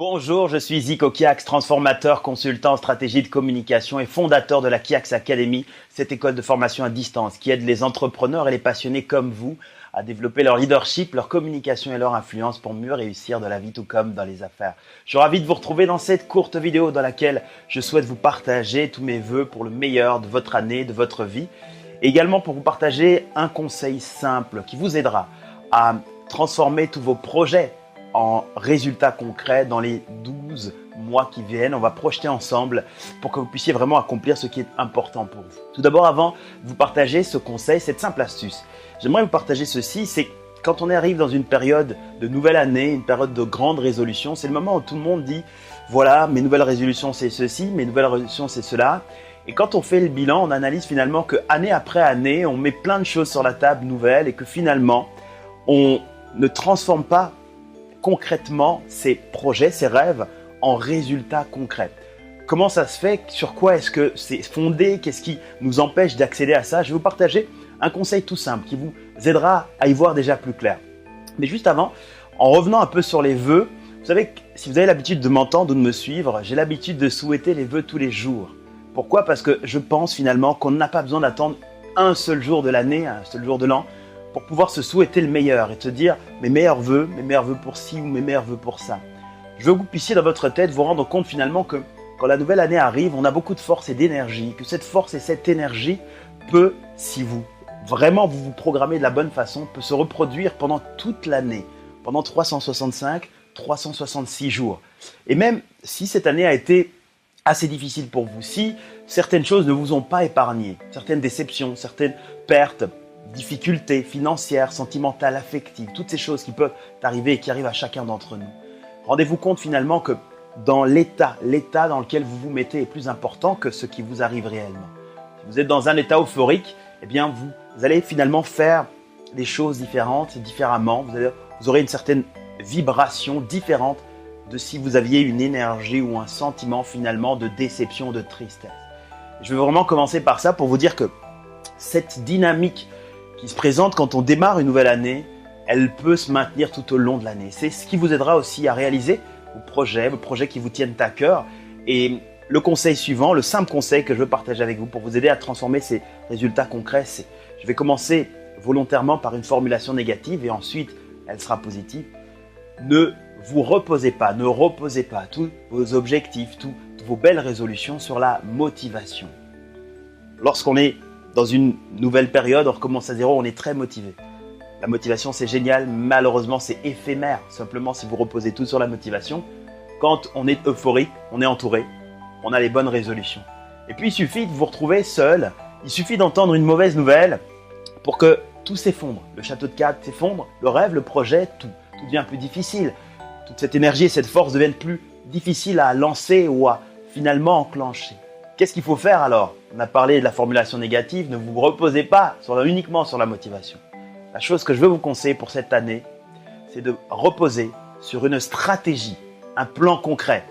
Bonjour, je suis Zico Kiax, transformateur, consultant en stratégie de communication et fondateur de la Kiax Academy, cette école de formation à distance qui aide les entrepreneurs et les passionnés comme vous à développer leur leadership, leur communication et leur influence pour mieux réussir dans la vie tout comme dans les affaires. Je suis ravi de vous retrouver dans cette courte vidéo dans laquelle je souhaite vous partager tous mes vœux pour le meilleur de votre année, de votre vie et également pour vous partager un conseil simple qui vous aidera à transformer tous vos projets en résultats concrets dans les 12 mois qui viennent. On va projeter ensemble pour que vous puissiez vraiment accomplir ce qui est important pour vous. Tout d'abord, avant de vous partager ce conseil, cette simple astuce, j'aimerais vous partager ceci, c'est quand on arrive dans une période de nouvelle année, une période de grande résolution, c'est le moment où tout le monde dit « voilà, mes nouvelles résolutions c'est ceci, mes nouvelles résolutions c'est cela ». Et quand on fait le bilan, on analyse finalement que année après année, on met plein de choses sur la table nouvelles et que finalement, on ne transforme pas concrètement ces projets, ces rêves en résultats concrets. Comment ça se fait? Sur quoi est-ce que c'est fondé? Qu'est-ce qui nous empêche d'accéder à ça? Je vais vous partager un conseil tout simple qui vous aidera à y voir déjà plus clair. Mais juste avant, en revenant un peu sur les vœux, vous savez que si vous avez l'habitude de m'entendre ou de me suivre, j'ai l'habitude de souhaiter les vœux tous les jours. Pourquoi? Parce que je pense finalement qu'on n'a pas besoin d'attendre un seul jour de l'année, un seul jour de l'an, pour pouvoir se souhaiter le meilleur et se dire mes meilleurs vœux pour ci ou mes meilleurs vœux pour ça. Je veux que vous puissiez dans votre tête vous rendre compte finalement que quand la nouvelle année arrive, on a beaucoup de force et d'énergie, que cette force et cette énergie peut, si vous vraiment vous programmez de la bonne façon, peut se reproduire pendant toute l'année, pendant 365, 366 jours. Et même si cette année a été assez difficile pour vous, si certaines choses ne vous ont pas épargné, certaines déceptions, certaines pertes, difficultés financières, sentimentales, affectives, toutes ces choses qui peuvent arriver et qui arrivent à chacun d'entre nous. Rendez-vous compte finalement que dans l'état dans lequel vous vous mettez est plus important que ce qui vous arrive réellement. Si vous êtes dans un état euphorique, eh bien vous allez finalement faire des choses différentes, différemment. Vous aurez une certaine vibration différente de si vous aviez une énergie ou un sentiment finalement de déception, de tristesse. Je vais vraiment commencer par ça pour vous dire que cette dynamique qui se présente quand on démarre une nouvelle année, elle peut se maintenir tout au long de l'année. C'est ce qui vous aidera aussi à réaliser vos projets qui vous tiennent à cœur. Et le conseil suivant, le simple conseil que je veux partager avec vous pour vous aider à transformer ces résultats concrets, c'est je vais commencer volontairement par une formulation négative et ensuite elle sera positive. Ne vous reposez pas, ne reposez pas tous vos objectifs, toutes vos belles résolutions sur la motivation. Lorsqu'on est dans une nouvelle période, on recommence à zéro, on est très motivé. La motivation, c'est génial, malheureusement, c'est éphémère. Simplement, si vous reposez tout sur la motivation, quand on est euphorique, on est entouré, on a les bonnes résolutions. Et puis, il suffit de vous retrouver seul, il suffit d'entendre une mauvaise nouvelle pour que tout s'effondre. Le château de cartes s'effondre, le rêve, le projet, tout devient plus difficile. Toute cette énergie et cette force deviennent plus difficiles à lancer ou à finalement enclencher. Qu'est-ce qu'il faut faire alors? On a parlé de la formulation négative, ne vous reposez pas uniquement sur la motivation. La chose que je veux vous conseiller pour cette année, c'est de reposer sur une stratégie, un plan concret.